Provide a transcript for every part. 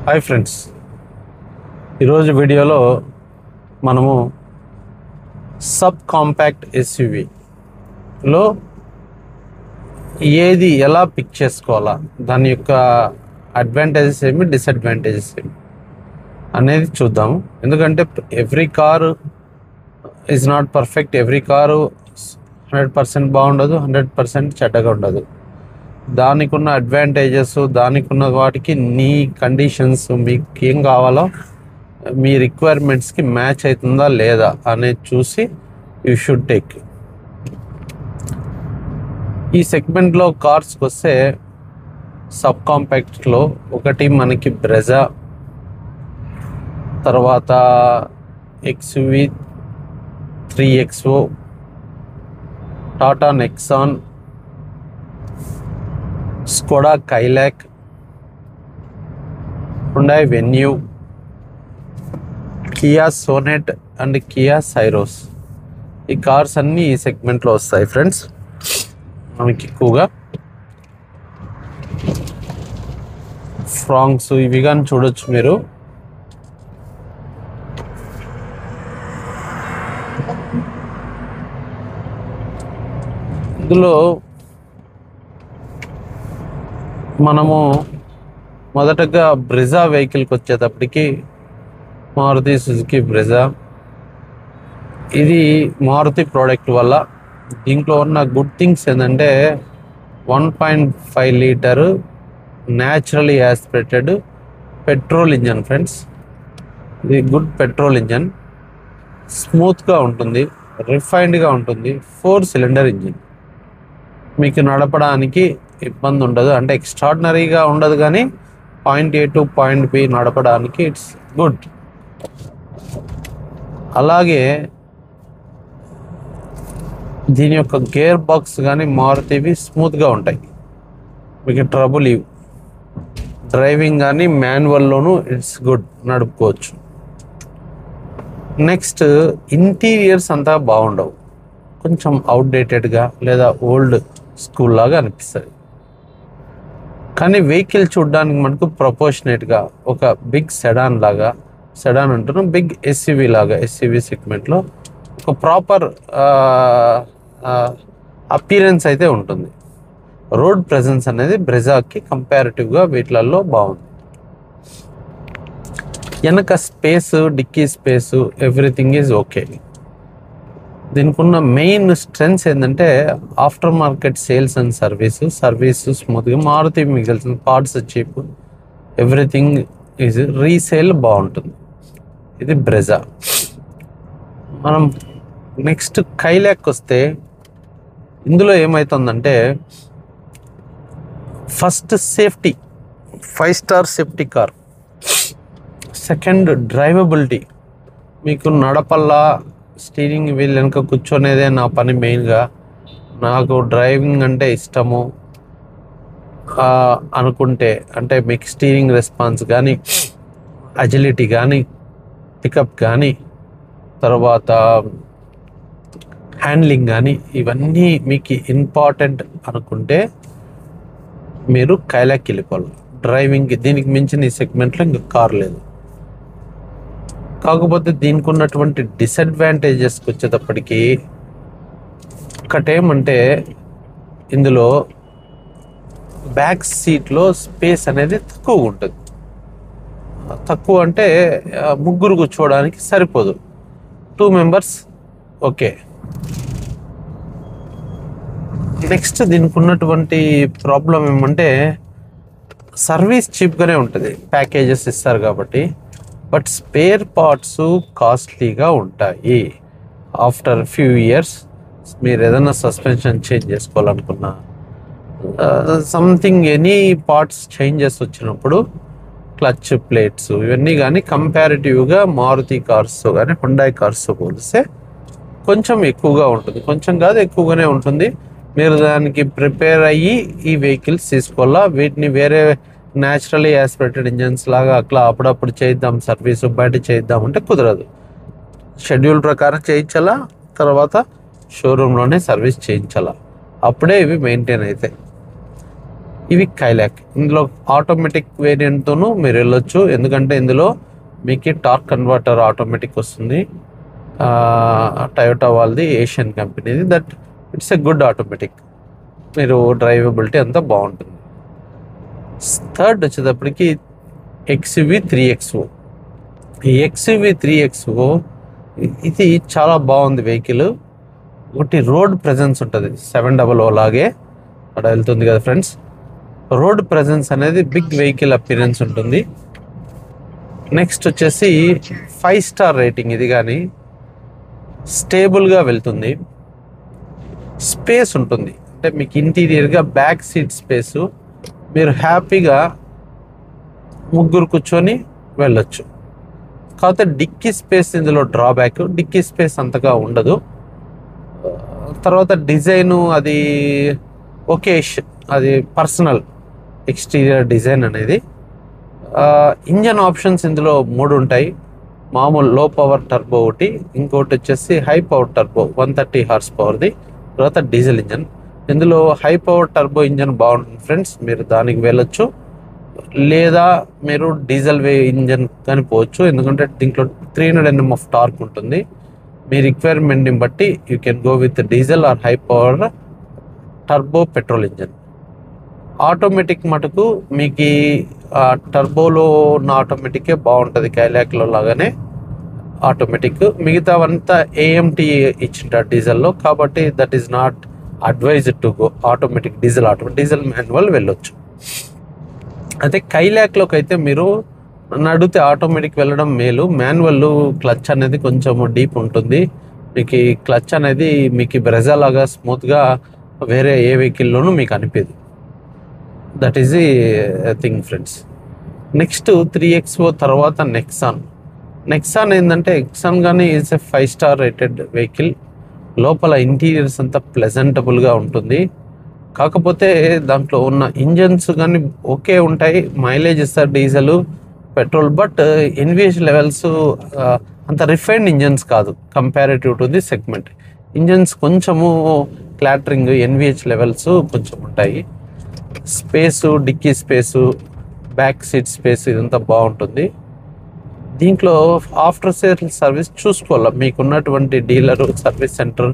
Hi friends, ఈరోజు వీడియోలో మనము సబ్ కాంపాక్ట్ ఎస్యూవీలో ఏది ఎలా పిక్ చేసుకోవాలా, దాని యొక్క అడ్వాంటేజెస్ ఏమి, డిసడ్వాంటేజెస్ ఏమి అనేది చూద్దాము. ఎందుకంటే every car is not perfect. Every car 100% బాగుండదు, 100% చెడ్డగా ఉండదు. దానికి ఉన్న అడ్వాంటేజెస్, దానికి ఉన్న వాటికి నీ కండిషన్స్, మీకు ఏం కావాలో మీ రిక్వైర్మెంట్స్కి మ్యాచ్ అవుతుందా లేదా అనేది చూసి యూ షుడ్ టేక్. ఈ సెగ్మెంట్లో కార్స్కి వస్తే సబ్ కాంపాక్ట్లో ఒకటి మనకి బ్రెజా, తర్వాత XUV 3XO, Tata Nexon, Skoda Kylaq, Hyundai venue, Kia Sonet and Kia Syros. ఈ కార్స్ అన్నీ ఈ సెగ్మెంట్లో వస్తాయి ఫ్రెండ్స్. మనకి ఎక్కువగా ఫ్రాంక్స్ ఇవి కానీ చూడొచ్చు మీరు. ఇందులో మనము మొదటగా బ్రెజా వెహికల్కి వచ్చేటప్పటికి మారుతి సుజుకి బ్రెజా. ఇది మారుతి ప్రోడక్ట్ వల్ల దీంట్లో ఉన్న గుడ్ థింగ్స్ ఏంటంటే 1.5 litre naturally aspirated petrol engine friends. ఇది గుడ్ పెట్రోల్ ఇంజన్, స్మూత్గా ఉంటుంది, రిఫైన్డ్గా ఉంటుంది. 4 సిలిండర్ ఇంజిన్, మీకు నడపడానికి ఇబ్బంది ఉండదు. అంటే ఎక్స్ట్రాడినరీగా ఉండదు, కానీ point A to point B నడపడానికి ఇట్స్ గుడ్. అలాగే దీని యొక్క గేర్ బాక్స్ కానీ మారుతివి స్మూత్గా ఉంటాయి, మీకు ట్రబుల్ ఇవి. డ్రైవింగ్ కానీ మాన్యువల్లోనూ ఇట్స్ గుడ్, నడుపుకోవచ్చు. నెక్స్ట్ ఇంటీరియర్స్ అంతా బాగుండవు, కొంచెం అవుట్డేటెడ్గా లేదా ఓల్డ్ స్కూల్ లాగా అనిపిస్తుంది. కానీ వెహికల్ చూడడానికి మనకు ప్రపోర్షనేట్గా ఒక బిగ్ సెడాన్ లాగా, సెడాన్ అంటున్నాం, బిగ్ ఎస్యూవీ లాగా, ఎస్యూవీ సెగ్మెంట్లో ఒక ప్రాపర్ అపీరెన్స్ అయితే ఉంటుంది. రోడ్ ప్రెజెన్స్ అనేది బ్రెజాకి కంపారిటివ్గా వీటిలలో బాగుంది. వెనక space, dickey space, everything is okay. దీనికి ఉన్న మెయిన్ స్ట్రెంగ్స్ ఏంటంటే after market sales and service స్మూత్గా. మారుతి మీకు తెలిసిన parts cheap, everything is resale బాగుంటుంది. ఇది బ్రెజా. మనం నెక్స్ట్ కైలాక్ వస్తే ఇందులో ఏమవుతుందంటే first safety, 5 star safety car. Second drivability, మీకు నడపల్లా, స్టీరింగ్ వీల్ వెనుక కూర్చొనేదే నా పని మెయిన్గా, నాకు డ్రైవింగ్ అంటే ఇష్టము అనుకుంటే, అంటే మీకు స్టీరింగ్ రెస్పాన్స్ కానీ, అజిలిటీ కానీ, పికప్ కానీ, తర్వాత హ్యాండ్లింగ్ కానీ, ఇవన్నీ మీకు ఇంపార్టెంట్ అనుకుంటే మీరు కైలాక్ వెళ్ళిపోవాలి. డ్రైవింగ్కి దీనికి మించిన ఈ సెగ్మెంట్లో ఇంకా కార్ లేదు. కాకపోతే దీనికి ఉన్నటువంటి డిసడ్వాంటేజెస్కి వచ్చేటప్పటికి ఒకటేమంటే ఇందులో బ్యాక్ సీట్లో స్పేస్ అనేది తక్కువ ఉంటుంది. తక్కువ అంటే ముగ్గురు కూర్చోవడానికి సరిపోదు, 2 మెంబర్స్ ఓకే. నెక్స్ట్ దీనికి ఉన్నటువంటి ప్రాబ్లం ఏమంటే సర్వీస్ చీప్గానే ఉంటుంది, ప్యాకేజెస్ ఇస్తారు కాబట్టి. బట్ స్పేర్ పార్ట్స్ కాస్ట్లీగా ఉంటాయి. ఆఫ్టర్ ఫ్యూ ఇయర్స్ మీరు ఏదైనా సస్పెన్షన్ చేంజ్ చేసుకోవాలనుకున్నా, సంథింగ్ ఎనీ పార్ట్స్ చేంజెస్ వచ్చినప్పుడు, క్లచ్ ప్లేట్స్ ఇవన్నీ కానీ కంపారిటివ్గా మారుతి కార్స్ కానీ హుండాయ్ కార్స్తో పోలిస్తే కొంచెం ఎక్కువగా ఉంటుంది. కొంచెం కాదు, ఎక్కువగానే ఉంటుంది. మీరు దానికి ప్రిపేర్ అయ్యి ఈ వెహికల్స్ తీసుకోవాలా. వీటిని వేరే న్యాచురలీ యాస్పిరేటెడ్ ఇంజన్స్ లాగా అట్లా అప్పుడప్పుడు చేద్దాం సర్వీసు, బయట చేద్దాం అంటే కుదరదు. షెడ్యూల్ ప్రకారం చేయించాలా, తర్వాత షోరూంలోనే సర్వీస్ చేయించాలా, అప్పుడే ఇవి మెయింటైన్ అవుతాయి. ఇవి కైలాక్. ఇందులో ఆటోమేటిక్ వేరియంట్తోనూ మీరు వెళ్ళొచ్చు, ఎందుకంటే ఇందులో మీకు టార్క్ కన్వర్టర్ ఆటోమేటిక్ వస్తుంది. టయోటా వాళ్ళది, ఏషియన్ కంపెనీది. That it's a good automatic. మీరు డ్రైవబిలిటీ అంతా బాగుంటుంది. థర్డ్ వచ్చేటప్పటికి XUV 3XO. ఈ XUV 3XO ఇది చాలా బాగుంది వెహికల్. ఒకటి రోడ్ ప్రెజెన్స్ ఉంటుంది, 700 లాగే అక్కడ వెళ్తుంది కదా ఫ్రెండ్స్. రోడ్ ప్రెజెన్స్ అనేది బిగ్ వెహికల్ అపిరెన్స్ ఉంటుంది. నెక్స్ట్ వచ్చేసి 5 స్టార్ రేటింగ్. ఇది కానీ స్టేబుల్గా వెళ్తుంది. స్పేస్ ఉంటుంది, అంటే మీకు ఇంటీరియర్గా బ్యాక్ సీట్ స్పేసు, మీరు హ్యాపీగా ముగ్గురు కూర్చొని వెళ్ళొచ్చు. కాకపోతే డిక్కీ స్పేస్ ఇందులో డ్రాబ్యాక్. డిక్కీ స్పేస్ అంతగా ఉండదు. తర్వాత డిజైను అది ఓకే, అది పర్సనల్ ఎక్స్టీరియర్ డిజైన్ అనేది. ఇంజన్ ఆప్షన్స్ ఇందులో 3 ఉంటాయి. మామూలు లో పవర్ టర్బో ఒకటి, ఇంకోటి వచ్చేసి హై పవర్ టర్బో 130 హార్స్ పవర్ది, తర్వాత డీజిల్ ఇంజన్. ఇందులో హై పవర్ టర్బో ఇంజన్ బాగుంటుంది ఫ్రెండ్స్, మీరు దానికి వెళ్ళొచ్చు. లేదా మీరు డీజిల్ ఇంజన్ కానీ పోవచ్చు, ఎందుకంటే దీంట్లో 300 Nm ఆఫ్ టార్క్ ఉంటుంది. మీ రిక్వైర్మెంట్ని బట్టి you can go with diesel or high power turbo petrol engine. Automatic మటుకు మీకు టర్బోలో ఉన్న ఆటోమేటికే బాగుంటుంది, కైలాక్లో లాగానే ఆటోమేటిక్. మిగతావంతా AMT ఇచ్చింటారు డీజిల్లో, కాబట్టి that is not advised to go automatic. Diesel manual వెళ్ళొచ్చు. అయితే కైలాక్లోకి అయితే మీరు నడితే ఆటోమేటిక్ వెళ్ళడం మేలు. మాన్యువల్ క్లచ్ అనేది కొంచెం డీప్ ఉంటుంది. మీకు ఈ క్లచ్ అనేది మీకు బ్రెజా లాగా స్మూత్గా వేరే ఏ వెహికల్లోనూ మీకు అనిపించదు. That is the thing friends. Next 3XO తర్వాత నెక్సాన్ ఏంటంటే, నెక్సాన్ కానీ is a 5 star rated vehicle. లోపల ఇంటీరియర్స్ అంతా ప్లెజెంటబుల్గా ఉంటుంది. కాకపోతే దాంట్లో ఉన్న ఇంజన్స్ కానీ ఓకే ఉంటాయి, మైలేజ్ ఇస్తారు diesel petrol. But NVH levels అంత రిఫైన్డ్ ఇంజన్స్ కాదు comparative to the segment. Engines కొంచెము క్లాటరింగ్, ఎన్విహెచ్ లెవెల్స్ కొంచెం ఉంటాయి. Space, dickey space, back seat space ఇదంతా బాగుంటుంది. దీంట్లో ఆఫ్టర్ సేల్ సర్వీస్ చూసుకోవాలి, మీకున్నటువంటి డీలరు సర్వీస్ సెంటర్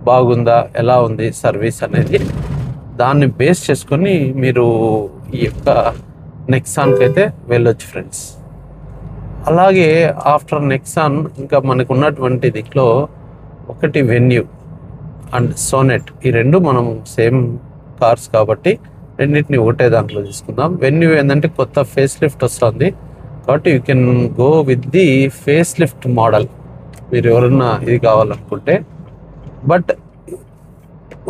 బాగుందా, ఎలా ఉంది సర్వీస్ అనేది, దాన్ని బేస్ చేసుకొని మీరు ఈ యొక్క నెక్సాన్కి అయితే వెళ్ళొచ్చు ఫ్రెండ్స్. అలాగే ఆఫ్టర్ నెక్సాన్ ఇంకా మనకు ఉన్నటువంటి దీంట్లో ఒకటి వెన్యూ అండ్ సోనెట్. ఈ రెండు మనం సేమ్ కార్స్ కాబట్టి రెండింటిని ఒకటే దాంట్లో తీసుకుందాం. వెన్యూ ఏంటంటే కొత్త ఫేస్ లిఫ్ట్ వస్తుంది, కాబట్టి you can go with the face lift model మీరు ఎవరన్నా ఇది కావాలనుకుంటే. బట్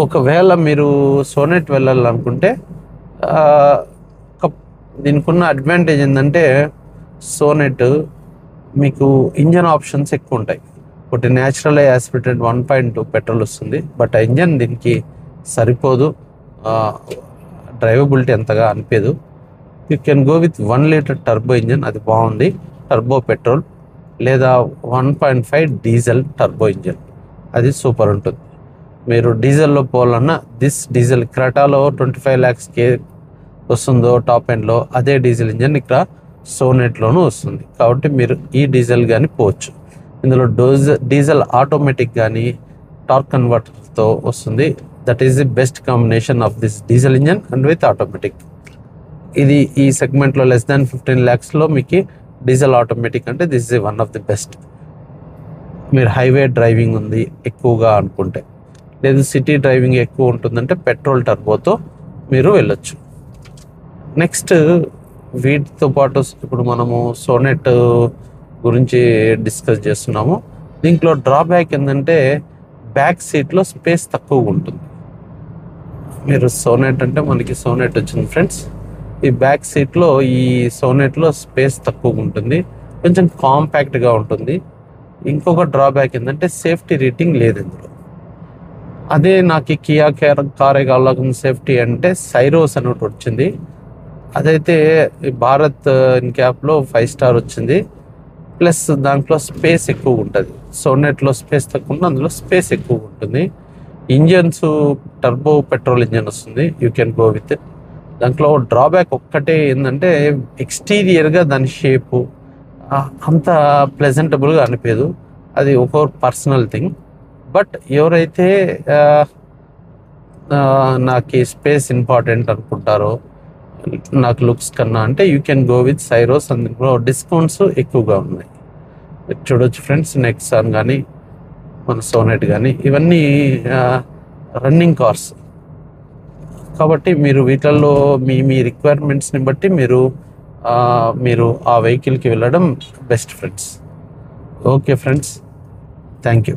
ఒకవేళ మీరు సోనెట్ వెళ్ళాలనుకుంటే దీనికి ఉన్న అడ్వాంటేజ్ ఏంటంటే, సోనెట్ మీకు ఇంజన్ ఆప్షన్స్ ఎక్కువ ఉంటాయి. ఒకటి న్యాచురల్ యాస్పిరేటెడ్ 1.2 పెట్రోల్ వస్తుంది, బట్ ఆ ఇంజన్ దీనికి సరిపోదు, డ్రైవబిలిటీ అంతగా అనిపించదు. You can go with 1 litre turbo engine, అది బాగుంది, టర్బో పెట్రోల్. లేదా 1.5 డీజిల్ టర్బో ఇంజన్, అది సూపర్ ఉంటుంది. మీరు డీజిల్లో పోవాలన్నా డీజిల్ క్రెటాలో 25 lakhs వస్తుందో టాప్ ఎండ్లో, అదే డీజిల్ ఇంజన్ ఇక్కడ సోనెట్లోనూ వస్తుంది. కాబట్టి మీరు ఈ డీజిల్ కానీ పోవచ్చు. ఇందులో డీజిల్ ఆటోమేటిక్ కానీ టార్క్ కన్వర్టర్తో వస్తుంది. That is the best combination of this diesel engine and with automatic. ఇది ఈ సెగ్మెంట్లో లెస్ దాన్ 15 lakhsలో మీకు డీజిల్ ఆటోమేటిక్ అంటే this is one of the best. మీరు హైవే డ్రైవింగ్ ఉంది ఎక్కువగా అనుకుంటే, లేదు సిటీ డ్రైవింగ్ ఎక్కువ ఉంటుందంటే పెట్రోల్ టర్బోతో మీరు వెళ్ళొచ్చు. నెక్స్ట్ వీటితో పాటు ఇప్పుడు మనము సోనెట్ గురించి డిస్కస్ చేస్తున్నాము. దీంట్లో డ్రాబ్యాక్ ఏంటంటే బ్యాక్ సీట్లో స్పేస్ తక్కువగా ఉంటుంది. మీరు సోనెట్ అంటే మనకి సోనెట్ వచ్చింది ఫ్రెండ్స్, ఈ బ్యాక్ సీట్లో ఈ సోనెట్లో స్పేస్ తక్కువగా ఉంటుంది, కొంచెం కాంపాక్ట్గా ఉంటుంది. ఇంకొక డ్రాబ్యాక్ ఏంటంటే సేఫ్టీ రేటింగ్ లేదు ఇందులో. అదే నాకు కియా కారే కావాలన్న సేఫ్టీ అంటే సైరోస్ అని ఒకటి వచ్చింది, అదైతే భారత్ ఇన్క్యాప్లో 5 స్టార్ వచ్చింది. ప్లస్ దాంట్లో స్పేస్ ఎక్కువ ఉంటుంది. సోనెట్లో స్పేస్ తక్కువ ఉంటుంది, అందులో స్పేస్ ఎక్కువ ఉంటుంది. ఇంజన్స్ టర్బో పెట్రోల్ ఇంజన్ వస్తుంది, you can go with it. దాంట్లో డ్రాబ్యాక్ ఒక్కటే ఏంటంటే ఎక్స్టీరియర్గా దాని షేపు అంత ప్లెజెంటబుల్గా అనిపించదు. అది ఒక్కొక్క పర్సనల్ థింగ్. బట్ ఎవరైతే నాకు స్పేస్ ఇంపార్టెంట్ అనుకుంటారో, నాకు లుక్స్ కన్నా అంటే you can go with Syros. అందులో డిస్కౌంట్స్ ఎక్కువగా ఉన్నాయి. చూడొచ్చు ఫ్రెండ్స్, నెక్సాన్ కానీ మన సోనెట్ కానీ ఇవన్నీ రన్నింగ్ కార్స్ కాబట్టి మీరు వీటిల్లో మీ రిక్వైర్మెంట్స్ని బట్టి మీరు ఆ వెహికల్కి వెళ్ళడం best friends. Okay friends, thank you.